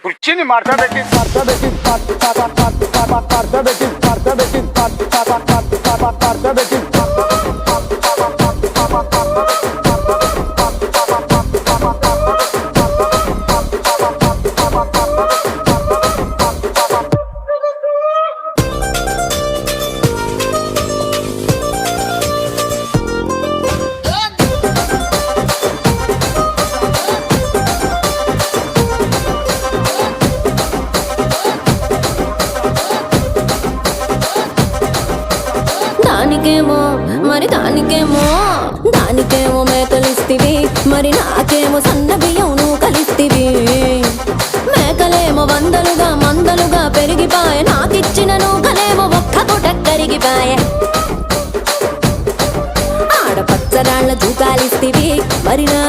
కుర్చీని మార్చబెట్టి దానికేమో మరి దానికేమో మేకలిస్తివి, మరి నాకేమో సన్న బియ్యం నువ్వు కలిస్తివి. మేకలేమో వందలుగా మందలుగా పెరిగిపాయే, నాకిచ్చిన నూకలేమో ఒక్క పూట కరిగిపాయే. ఆడపచ్చరాళ్ళ జూకాలిస్తివి, మరి నా